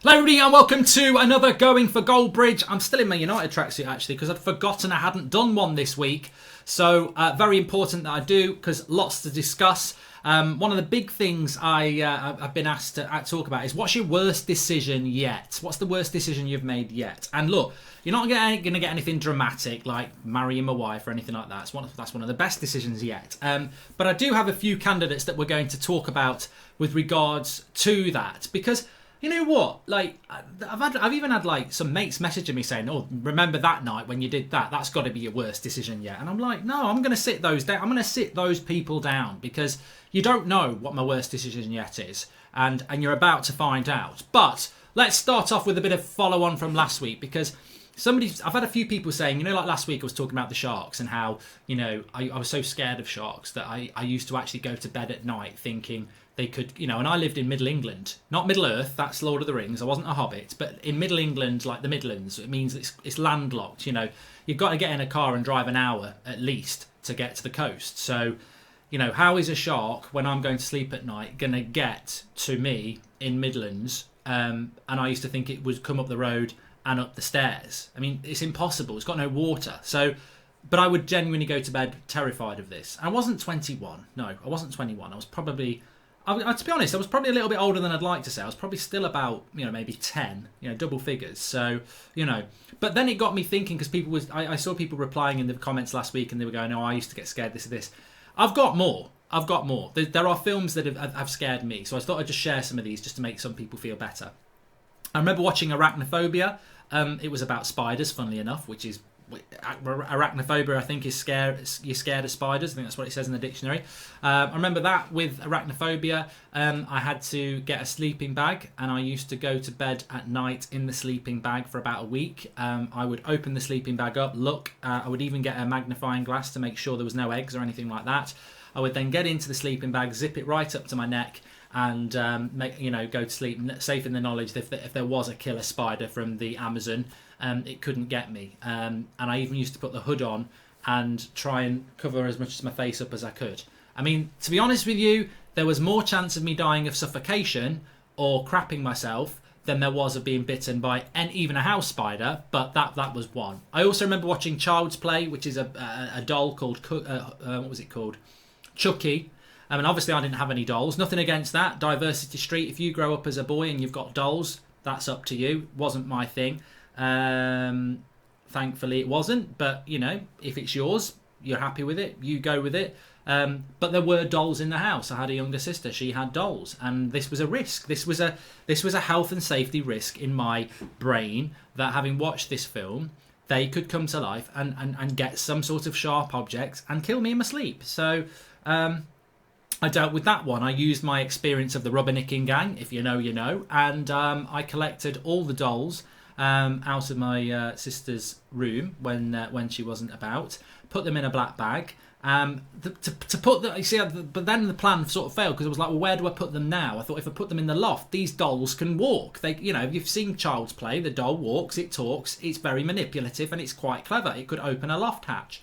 Hello everybody and welcome to another Going for Goldbridge. I'm still in my United tracksuit actually because I'd forgotten I hadn't done one this week. So very important that I do because lots to discuss. One of the big things I've been asked to talk about is what's your worst decision yet? What's the worst decision you've made yet? And look, you're not going to get anything dramatic like marrying my wife or anything like that. That's one of the best decisions yet. But I do have a few candidates that we're going to talk about with regards to that because you know what? Like, I've even had like some mates messaging me saying, "Oh, remember that night when you did that? That's got to be your worst decision yet." And I'm like, "No, I'm going to sit those down. I'm going to sit those people down because you don't know what my worst decision yet is, and you're about to find out." But let's start off with a bit of follow on from last week because I've had a few people saying, like last week I was talking about the sharks and how, I was so scared of sharks that I used to actually go to bed at night thinking they could, and I lived in Middle England, not Middle Earth, that's Lord of the Rings, I wasn't a hobbit, but in Middle England, like the Midlands, it means it's landlocked, you've got to get in a car and drive an hour at least to get to the coast. So, how is a shark, when I'm going to sleep at night, going to get to me in Midlands? And I used to think it would come up the road and up the stairs. I mean, it's impossible. It's got no water. So, but I would genuinely go to bed terrified of this. I wasn't 21. No, I wasn't 21. I was probably, to be honest, I was probably a little bit older than I'd like to say. I was probably still about, maybe 10, double figures. So, but then it got me thinking because I saw people replying in the comments last week and they were going, "Oh, I used to get scared this or this." I've got more. There are films that have scared me. So I thought I'd just share some of these just to make some people feel better. I remember watching Arachnophobia. It was about spiders, funnily enough, which is arachnophobia, I think, is you're scared of spiders. I think that's what it says in the dictionary. I remember that with arachnophobia, I had to get a sleeping bag and I used to go to bed at night in the sleeping bag for about a week. I would open the sleeping bag up, look, I would even get a magnifying glass to make sure there was no eggs or anything like that. I would then get into the sleeping bag, zip it right up to my neck and go to sleep, safe in the knowledge that if there was a killer spider from the Amazon, it couldn't get me. And I even used to put the hood on and try and cover as much of my face up as I could. I mean, to be honest with you, there was more chance of me dying of suffocation or crapping myself than there was of being bitten by even a house spider, but that was one. I also remember watching Child's Play, which is a doll called, what was it called? Chucky. I mean, obviously I didn't have any dolls. Nothing against that. Diversity Street. If you grow up as a boy and you've got dolls, that's up to you. Wasn't my thing. Thankfully it wasn't. But, if it's yours, you're happy with it, you go with it. But there were dolls in the house. I had a younger sister. She had dolls. And this was a risk. This was a health and safety risk in my brain that having watched this film, they could come to life and get some sort of sharp object and kill me in my sleep. So I dealt with that one. I used my experience of the rubbernicking gang, if you know, you know, and I collected all the dolls out of my sister's room when she wasn't about, put them in a black bag. To put the, you see, but then the plan sort of failed because I was like, well, where do I put them now? I thought if I put them in the loft, these dolls can walk. They, if you've seen Child's Play, the doll walks, it talks, it's very manipulative, and it's quite clever. It could open a loft hatch.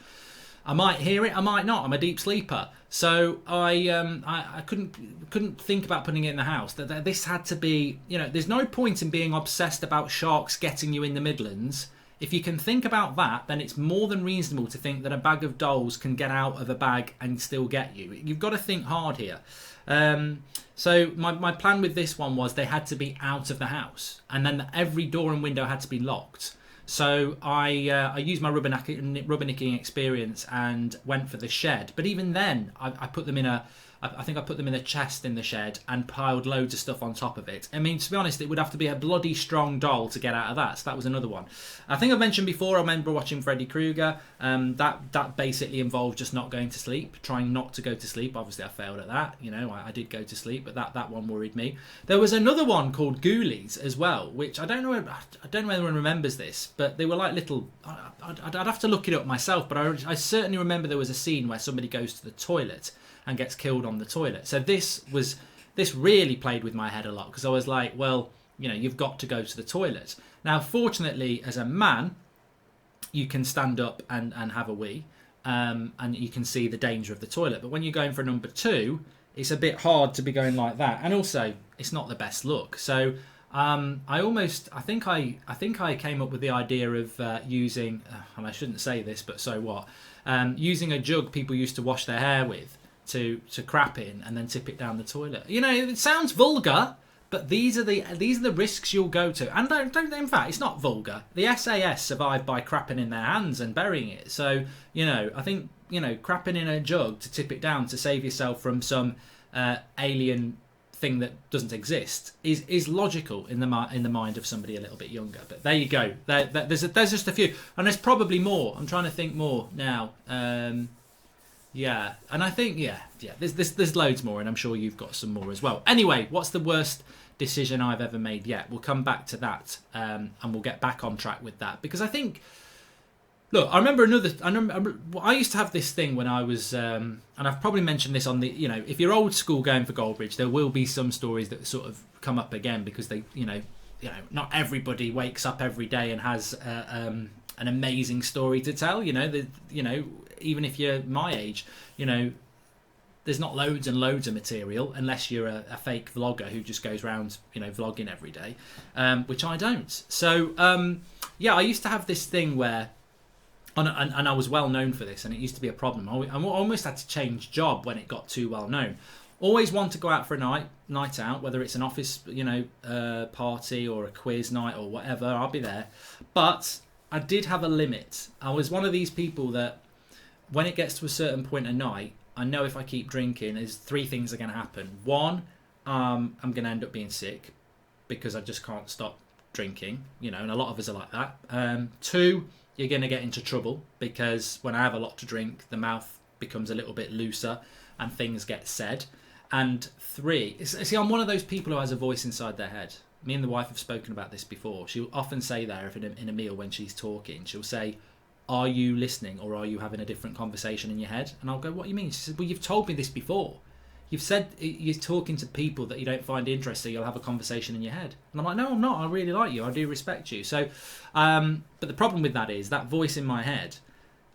I might hear it, I might not. I'm a deep sleeper, so I couldn't think about putting it in the house. This had to be, there's no point in being obsessed about sharks getting you in the Midlands. If you can think about that, then it's more than reasonable to think that a bag of dolls can get out of a bag and still get you. You've got to think hard here. So my plan with this one was they had to be out of the house, and then every door and window had to be locked. So I used my rubbernicking experience and went for the shed. But even then, I put them in I think I put them in a chest in the shed and piled loads of stuff on top of it. I mean, to be honest, it would have to be a bloody strong doll to get out of that. So that was another one. I think I mentioned before, I remember watching Freddy Krueger. That basically involved just not going to sleep, trying not to go to sleep. Obviously, I failed at that. I did go to sleep, but that one worried me. There was another one called Ghoulies as well, which I don't know if anyone remembers this, but they were like little. I'd have to look it up myself, but I certainly remember there was a scene where somebody goes to the toilet and gets killed on the toilet. So this really played with my head a lot because I was like, well, you've got to go to the toilet. Now, fortunately, as a man, you can stand up and have a wee, and you can see the danger of the toilet. But when you're going for number two, it's a bit hard to be going like that. And also, it's not the best look. So I think I came up with the idea of using, and I shouldn't say this, but so what? Using a jug people used to wash their hair with to crap in and then tip it down the toilet. You know, it sounds vulgar, but these are the risks you'll go to. And don't in fact, it's not vulgar. The SAS survived by crapping in their hands and burying it. So, you know, I think, you know, crapping in a jug to tip it down to save yourself from some alien thing that doesn't exist is logical in the mind of somebody a little bit younger. But there you go. There's just a few, and there's probably more. I'm trying to think more now. Yeah, and I think there's loads more, and I'm sure you've got some more as well. Anyway, what's the worst decision I've ever made yet? We'll come back to that, and we'll get back on track with that, because I think. Look, I remember I used to have this thing when I was, and I've probably mentioned this on the, you know, if you're old school going for Goldbridge, there will be some stories that sort of come up again, because they, you know, not everybody wakes up every day and has an amazing story to tell. You know, even if you're my age, you know, there's not loads and loads of material unless you're a fake vlogger who just goes around, you know, vlogging every day, which I don't. So I used to have this thing where. And I was well known for this, and it used to be a problem. I almost had to change job when it got too well known. Always want to go out for a night out, whether it's an office, you know, party or a quiz night or whatever. I'll be there, but I did have a limit. I was one of these people that, when it gets to a certain point at night, I know if I keep drinking, there's three things are going to happen. One, I'm going to end up being sick because I just can't stop drinking, you know, and a lot of us are like that. Two, you're going to get into trouble, because when I have a lot to drink, the mouth becomes a little bit looser and things get said. And three, see, I'm one of those people who has a voice inside their head. Me and the wife have spoken about this before. She'll often say there, if in a meal when she's talking, she'll say, "Are you listening, or are you having a different conversation in your head?" And I'll go, "What do you mean?" She said, "Well, you've told me this before. You've said you're talking to people that you don't find interesting, you'll have a conversation in your head." And I'm like, "No, I'm not. I really like you. I do respect you." So, but the problem with that is that voice in my head,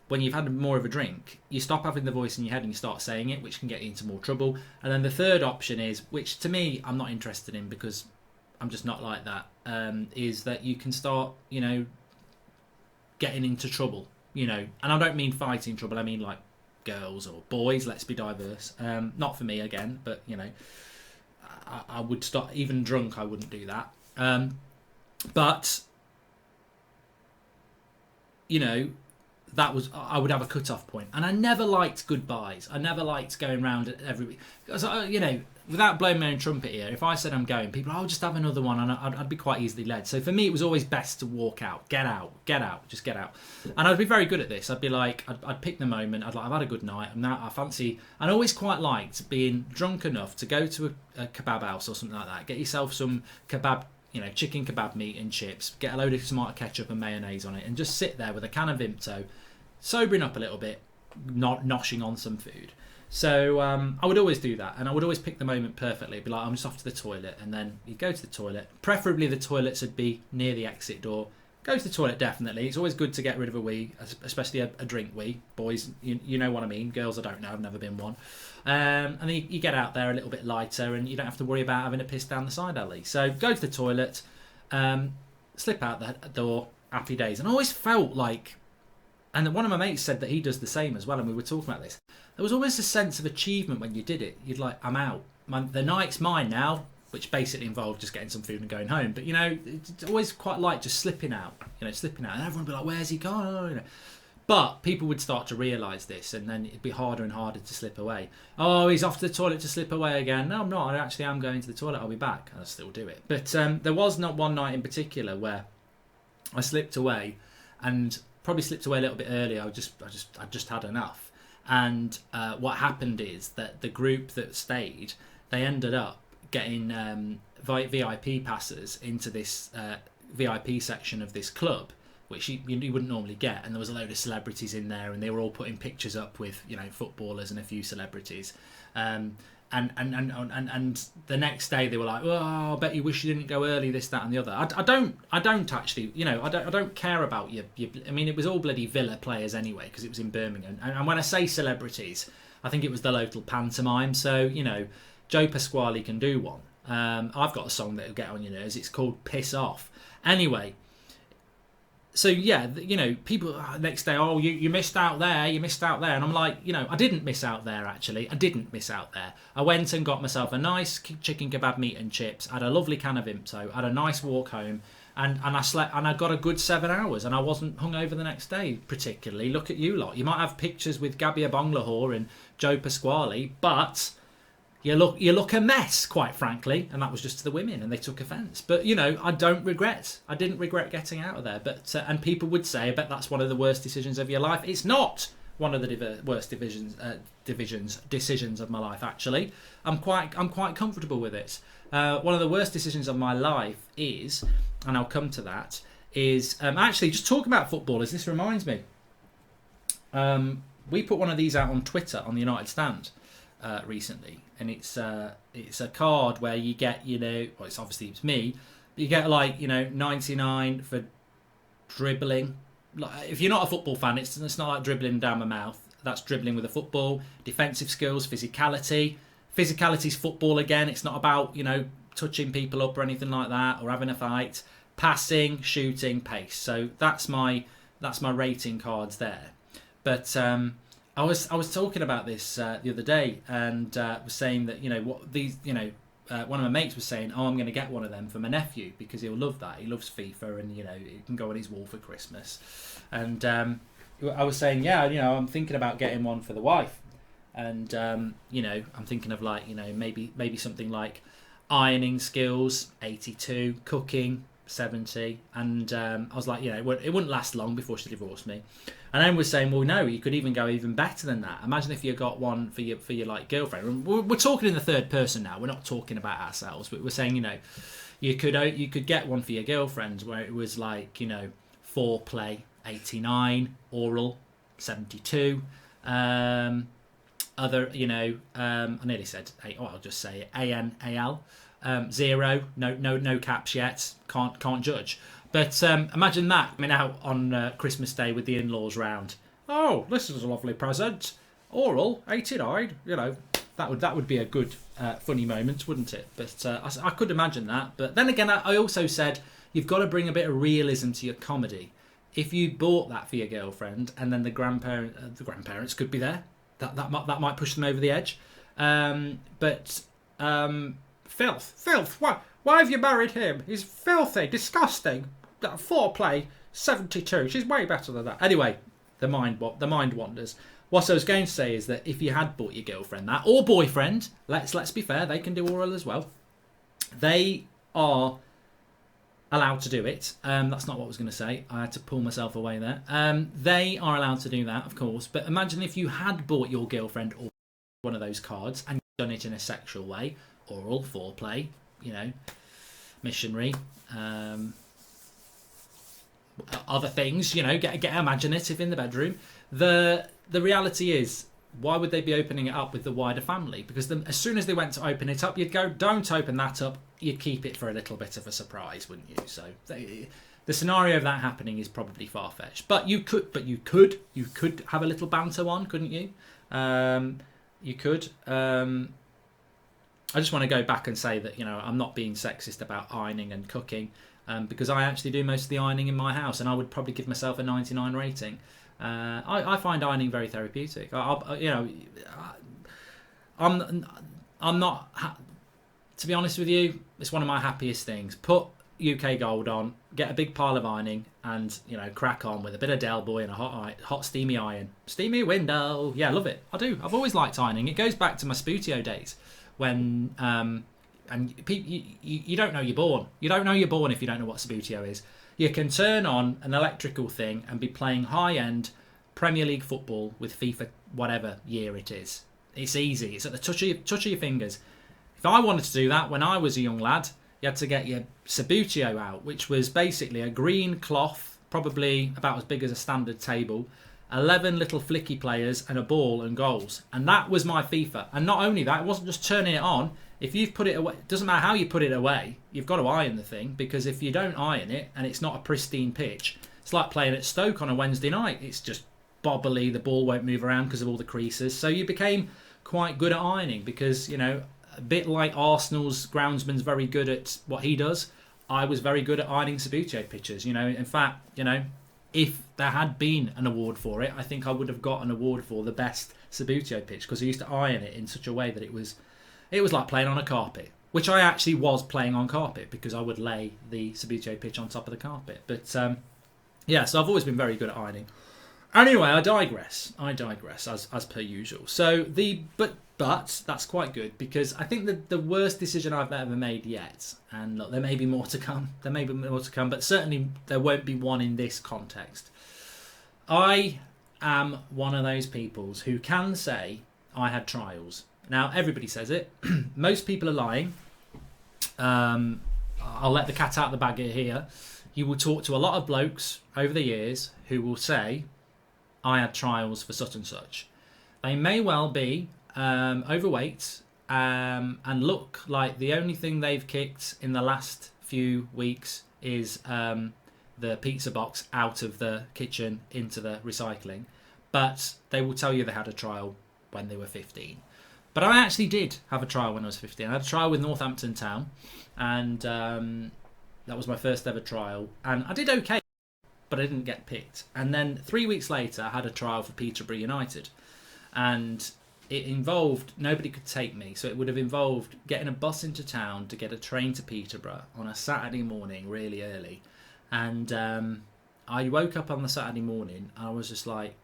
when you've had more of a drink, you stop having the voice in your head and you start saying it, which can get you into more trouble. And then the third option is, which to me, I'm not interested in because I'm just not like that, is that you can start, you know, getting into trouble, you know. And I don't mean fighting trouble. I mean like, girls or boys, let's be diverse. Not for me again, but you know, I would stop. Even drunk, I wouldn't do that. But you know, that was, I would have a cut-off point, and I never liked goodbyes. I never liked going round every week, because you know, without blowing my own trumpet here, if I said I'm going, people, I'll just have another one, and I'd be quite easily led. So for me, it was always best to walk out, get out, just get out. And I'd be very good at this. I'd be like, I'd pick the moment. I've had a good night. I fancy. And I always quite liked being drunk enough to go to a kebab house or something like that. Get yourself some kebab, you know, chicken kebab meat and chips. Get a load of tomato ketchup and mayonnaise on it, and just sit there with a can of Vimto, sobering up a little bit, not noshing on some food. So I would always do that, and I would always pick the moment perfectly. It'd be like, I'm just off to the toilet, and then you go to the toilet. Preferably the toilets would be near the exit door. Go to the toilet, definitely. It's always good to get rid of a wee, especially a drink wee. Boys, you know what I mean. Girls, I don't know. I've never been one. And then you get out there a little bit lighter, and you don't have to worry about having a piss down the side alley. So go to the toilet, slip out the door, happy days. And I always felt like, and one of my mates said that he does the same as well, and we were talking about this. There was always a sense of achievement when you did it. You'd like, I'm out. The night's mine now, which basically involved just getting some food and going home. But, you know, it's always quite like just slipping out. And everyone would be like, where's he gone? You know. But people would start to realise this, and then it'd be harder and harder to slip away. Oh, he's off to the toilet to slip away again. No, I'm not. I actually am going to the toilet. I'll be back. I'll still do it. But there was not one night in particular where I slipped away, and probably slipped away a little bit earlier. I just had enough. And what happened is that the group that stayed, they ended up getting VIP passes into this VIP section of this club, which you wouldn't normally get. And there was a load of celebrities in there, and they were all putting pictures up with, you know, footballers and a few celebrities. And the next day they were like, "Oh, I bet you wish you didn't go early." This, that, and the other. I don't actually, you know, I don't care about you. I mean, it was all bloody Villa players anyway, because it was in Birmingham. And when I say celebrities, I think it was the local pantomime. So, you know, Joe Pasquale can do one. I've got a song that'll get on your nerves. It's called Piss Off. Anyway, so yeah, people next day, oh, you missed out there, and I'm like, I didn't miss out there. Actually, I didn't miss out there. I went and got myself a nice chicken kebab, meat and chips, had a lovely can of Imto, had a nice walk home, and I slept, and I got a good 7 hours, and I wasn't hungover the next day particularly. Look at you lot. You might have pictures with Gabby Bonglahor and Joe Pasquale, but you look a mess, quite frankly, and that was just to the women, and they took offence. But I didn't regret getting out of there. But and people would say, I bet that's one of the worst decisions of your life. It's not one of the worst decisions of my life. Actually, I'm quite comfortable with it. One of the worst decisions of my life is, and I'll come to that, is actually just talking about footballers. This reminds me. We put one of these out on Twitter on the United Stand recently, and it's a card where you get, it's me, you get 99 for dribbling. If you're not a football fan, it's not like dribbling down my mouth. That's dribbling with a football. Defensive skills, physicality's football again. It's not about touching people up or anything like that, or having a fight. Passing, shooting, pace. So that's my rating cards there. But I was talking about this the other day, and was saying that one of my mates was saying, oh, I'm going to get one of them for my nephew because he'll love that. He loves FIFA, and he can go on his wall for Christmas. And I was saying, yeah, I'm thinking about getting one for the wife, and I'm thinking of maybe something like ironing skills 82, cooking 70, and I was like, it wouldn't last long before she divorced me. And then we're saying, well, no, you could even go even better than that. Imagine if you got one for your girlfriend. We're talking in the third person now. We're not talking about ourselves, but we're saying, you could get one for your girlfriend where it was foreplay 89, oral 72, other I nearly said I'll just say ANAL, 0, no caps yet. Can't judge. But imagine that coming out on Christmas Day with the in-laws round. Oh, this is a lovely present. Oral 89. That would be a good funny moment, wouldn't it? But I could imagine that. But then again, I also said you've got to bring a bit of realism to your comedy. If you bought that for your girlfriend, and then the grandparents could be there, that might push them over the edge. Filth. Why have you married him? He's filthy, disgusting. Foreplay 72. She's way better than that. Anyway, the mind wanders. What I was going to say is that if you had bought your girlfriend that, or boyfriend, let's be fair, they can do oral as well. They are allowed to do it. That's not what I was going to say. I had to pull myself away there. They are allowed to do that, of course. But imagine if you had bought your girlfriend or one of those cards and done it in a sexual way. Oral, foreplay, missionary, other things, get imaginative in the bedroom. The reality is, why would they be opening it up with the wider family? Because as soon as they went to open it up, you'd go, don't open that up. You'd keep it for a little bit of a surprise, wouldn't you? So the scenario of that happening is probably far-fetched. But you could have a little banter on, couldn't you? You could. I just want to go back and say that I'm not being sexist about ironing and cooking, because I actually do most of the ironing in my house, and I would probably give myself a 99 rating. I find ironing very therapeutic. I'm not. To be honest with you, it's one of my happiest things. Put UK Gold on, get a big pile of ironing, and crack on with a bit of Del Boy and a hot steamy iron, steamy window. Yeah, love it. I do. I've always liked ironing. It goes back to my Sputio days when and you don't know you're born. You don't know you're born if you don't know what Sputio is. You can turn on an electrical thing and be playing high-end Premier League football with FIFA whatever year it is. It's easy. It's at the touch of your fingers. If I wanted to do that when I was a young lad, you had to get your Sabutio out, which was basically a green cloth, probably about as big as a standard table, 11 little flicky players and a ball and goals. And that was my FIFA. And not only that, it wasn't just turning it on. If you've put it away, it doesn't matter how you put it away, you've got to iron the thing, because if you don't iron it and it's not a pristine pitch, it's like playing at Stoke on a Wednesday night. It's just bobbly, the ball won't move around because of all the creases. So you became quite good at ironing because, a bit like Arsenal's groundsman's very good at what he does, I was very good at ironing Subbuteo pitches. In fact, if there had been an award for it, I think I would have got an award for the best Subbuteo pitch, because I used to iron it in such a way that it was like playing on a carpet, which I actually was playing on carpet, because I would lay the Subbuteo pitch on top of the carpet. But so I've always been very good at ironing. Anyway, I digress as per usual. So but that's quite good, because I think the worst decision I've ever made yet, and look, there may be more to come. But certainly there won't be one in this context. I am one of those people who can say I had trials. Now, everybody says it. Most people are lying. I'll let the cat out of the bag here. You will talk to a lot of blokes over the years who will say, I had trials for such and such. They may well be overweight and look like the only thing they've kicked in the last few weeks is the pizza box out of the kitchen into the recycling. But they will tell you they had a trial when they were 15. But I actually did have a trial when I was 15. I had a trial with Northampton Town, and that was my first ever trial. And I did okay, but I didn't get picked. And then 3 weeks later, I had a trial for Peterborough United. And it involved, nobody could take me, so it would have involved getting a bus into town to get a train to Peterborough on a Saturday morning really early. And I woke up on the Saturday morning and I was just like,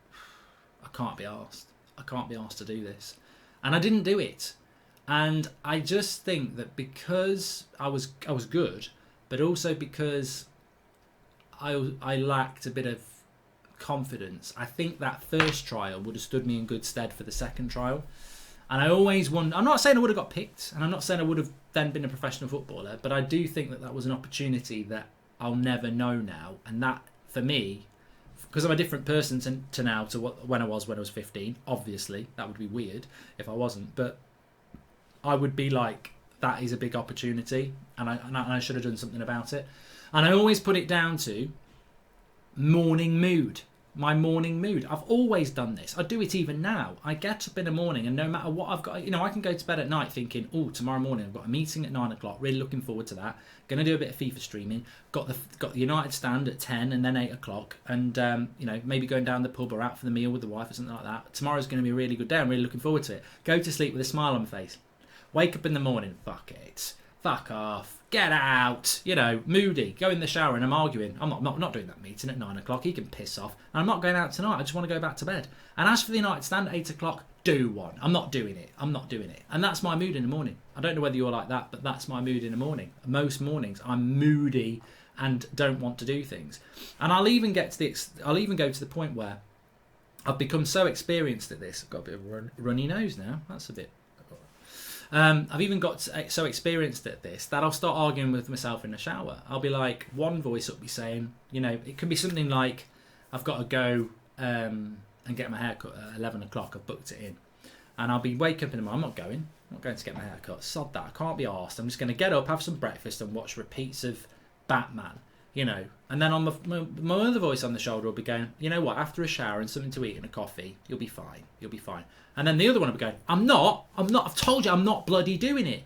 I can't be arsed. I can't be arsed to do this. And I didn't do it. And I just think that because I was good, but also because I lacked a bit of confidence, I think that first trial would have stood me in good stead for the second trial. And I always wonder, I'm not saying I would have got picked, and I'm not saying I would have then been a professional footballer, but I do think that was an opportunity that I'll never know now. And that, for me, because I'm a different person to now to when I was 15, obviously, that would be weird if I wasn't, but I would be like, that is a big opportunity, and I should have done something about it. And I always put it down to morning mood. My morning mood. I've always done this. I do it even now. I get up in the morning, and no matter what I've got, I can go to bed at night thinking, oh, tomorrow morning I've got a meeting at 9 o'clock. Really looking forward to that. Going to do a bit of FIFA streaming. Got the United stand at 10 and then 8 o'clock, and maybe going down the pub or out for the meal with the wife or something like that. Tomorrow's going to be a really good day. I'm really looking forward to it. Go to sleep with a smile on my face. Wake up in the morning. Fuck it. Fuck off. Get out. Moody. Go in the shower and I'm arguing. I'm not doing that meeting at 9 o'clock. He can piss off. And I'm not going out tonight. I just want to go back to bed. And as for the United stand at 8 o'clock, do one. I'm not doing it. And that's my mood in the morning. I don't know whether you're like that, but that's my mood in the morning. Most mornings I'm moody and don't want to do things. And I'll even go to the point where I've become so experienced at this. I've got a bit of a runny nose now. That's a bit... I've even got so experienced at this that I'll start arguing with myself in the shower. I'll be like, one voice will be saying, it could be something like, I've got to go and get my hair cut at 11 o'clock. I've booked it in. And I'll be wake up in the morning. I'm not going to get my hair cut. Sod that. I can't be arsed. I'm just going to get up, have some breakfast and watch repeats of Batman. And then on my other voice on the shoulder will be going, you know what, after a shower and something to eat and a coffee, you'll be fine. And then the other one will be going, I'm not, I've told you I'm not bloody doing it.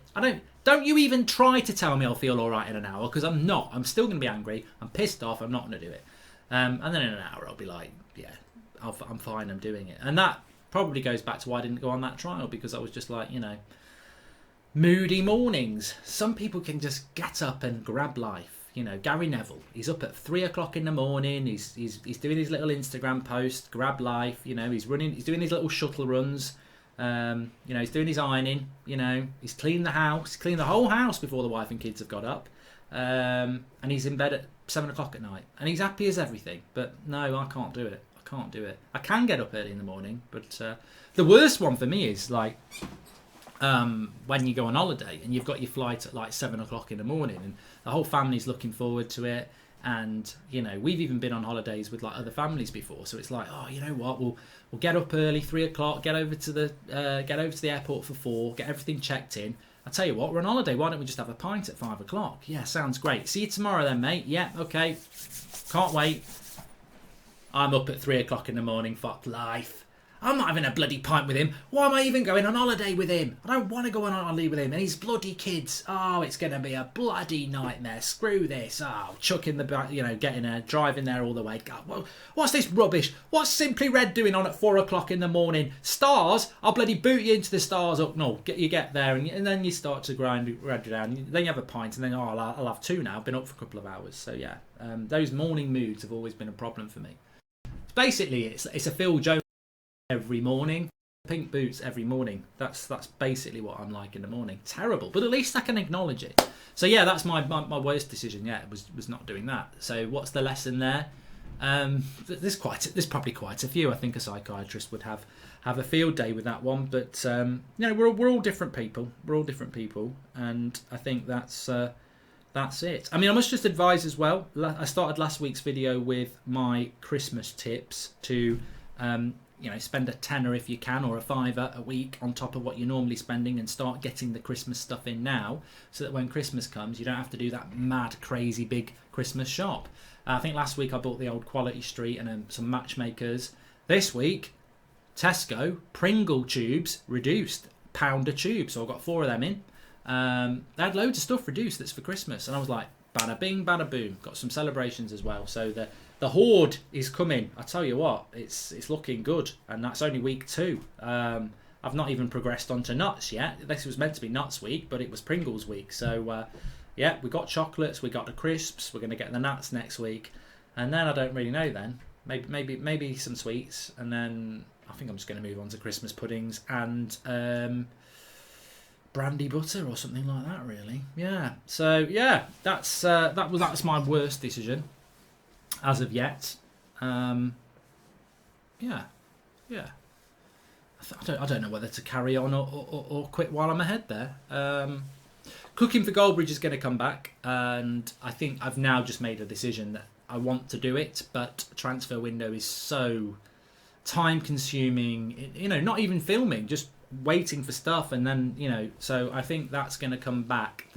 Don't you even try to tell me I'll feel all right in an hour, because I'm not. I'm still going to be angry. I'm pissed off. I'm not going to do it. And then in an hour I'll be like, yeah, I'm fine. I'm doing it. And that probably goes back to why I didn't go on that trial, because I was just like, moody mornings. Some people can just get up and grab life. Gary Neville, he's up at 3 o'clock in the morning. He's doing his little Instagram post, grab life. He's running. He's doing his little shuttle runs. He's doing his ironing. He's cleaned the house, cleaned the whole house before the wife and kids have got up. And he's in bed at 7 o'clock at night, and he's happy as everything. But no, I can't do it. I can get up early in the morning, but the worst one for me is like when you go on holiday and you've got your flight at like 7 o'clock in the morning, and the whole family's looking forward to it. And we've even been on holidays with like other families before, so it's like, oh, you know what, we'll get up early, 3 o'clock, get over to the airport for 4, get everything checked in. I tell you what, we're on holiday, why don't we just have a pint at 5 o'clock? Yeah, sounds great. See you tomorrow then, mate. Yeah, okay, can't wait. I'm up at 3 o'clock in the morning. Fuck life. I'm not having a bloody pint with him. Why am I even going on holiday with him? I don't want to go on holiday with him. And his bloody kids. Oh, it's going to be a bloody nightmare. Screw this. Oh, chucking the, you know, driving there all the way. God, what's this rubbish? What's Simply Red doing on at 4 o'clock in the morning? Stars? I'll bloody boot you into the Stars up. No, you get there and then you start to grind down. Then you have a pint and then, oh, I'll have two now. I've been up for a couple of hours. So yeah, those morning moods have always been a problem for me. Basically, it's a Phil Jones every morning. Pink boots every morning. That's basically what I'm like in the morning. Terrible, but at least I can acknowledge it. So yeah, that's my worst decision yet, was not doing that. So what's the lesson there? There's probably quite a few. I think a psychiatrist would have a field day with that one. But you know, we're all different people. We're all different people, and I think that's it. I mean, I must just advise as well, I started last week's video with my Christmas tips to, you know, spend a tenner if you can, or a fiver a week on top of what you're normally spending, and start getting the Christmas stuff in now, so that when Christmas comes, you don't have to do that mad, crazy big Christmas shop. I think last week I bought the old Quality Street and some Matchmakers. This week, Tesco, Pringle tubes, reduced, £1 a tube, so I've got 4 of them in. They had loads of stuff reduced that's for Christmas, and I was like, bada bing, bada boom. Got some celebrations as well, so the hoard is coming. I tell you what, it's looking good, and that's only week 2. I've not even progressed onto nuts yet. This was meant to be nuts week, but it was Pringles week. So yeah, we got chocolates, we got the crisps. We're going to get the nuts next week, and then I don't really know. Then maybe some sweets, and then I think I'm just going to move on to Christmas puddings and brandy butter or something like that, really. Yeah. So yeah, that's my worst decision as of yet. Yeah. I don't know whether to carry on or quit while I'm ahead there. Cooking for Goldbridge is going to come back, and I think I've now just made a decision that I want to do it, but transfer window is so time consuming. You know, not even filming, just waiting for stuff, and then, you know, so I think that's going to come back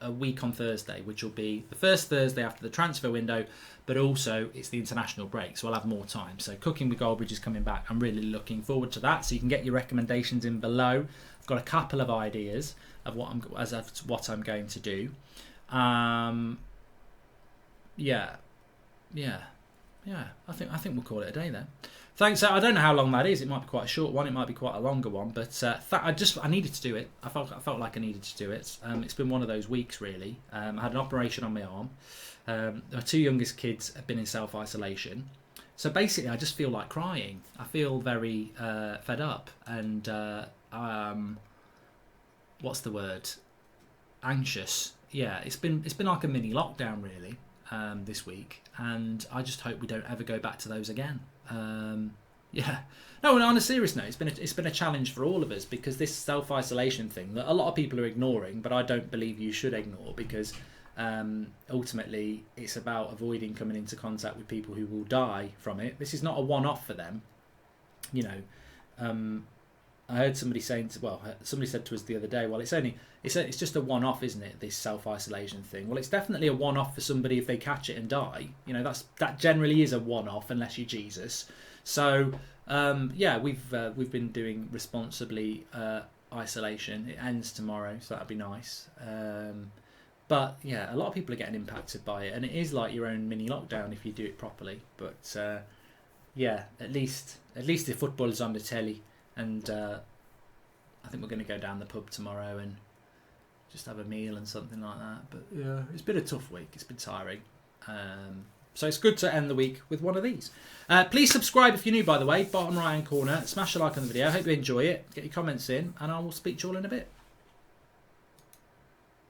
a week on Thursday, which will be the first Thursday after the transfer window, but also it's the international break, so I'll have more time. So Cooking with Goldbridge is coming back. I'm really looking forward to that. So you can get your recommendations in below. I've got a couple of ideas of what I'm going to do. Yeah. I think we'll call it a day then. Thanks. I don't know how long that is. It might be quite a short one. It might be quite a longer one. But I needed to do it. I felt like I needed to do it. It's been one of those weeks, really. I had an operation on my arm. Our 2 youngest kids have been in self-isolation. So basically, I just feel like crying. I feel very fed up and what's the word? Anxious. Yeah, it's been like a mini lockdown, really, this week, and I just hope we don't ever go back to those again. Yeah. No, and on a serious note, it's been a challenge for all of us, because this self-isolation thing that a lot of people are ignoring, but I don't believe you should ignore, because ultimately it's about avoiding coming into contact with people who will die from it. This is not a one-off for them. You know, I heard somebody saying, somebody said to us the other day, well, it's just a one-off, isn't it, this self-isolation thing? Well, it's definitely a one-off for somebody if they catch it and die. You know, that generally is a one-off unless you're Jesus. So yeah, we've been doing responsibly isolation. It ends tomorrow, so that'd be nice. But yeah, a lot of people are getting impacted by it, and it is like your own mini lockdown if you do it properly. But yeah, at least the football is on the telly. And I think we're going to go down the pub tomorrow and just have a meal and something like that. But yeah, it's been a tough week. It's been tiring. So it's good to end the week with one of these. Please subscribe if you're new, by the way. Bottom right hand corner. Smash a like on the video. I hope you enjoy it. Get your comments in, and I will speak to you all in a bit.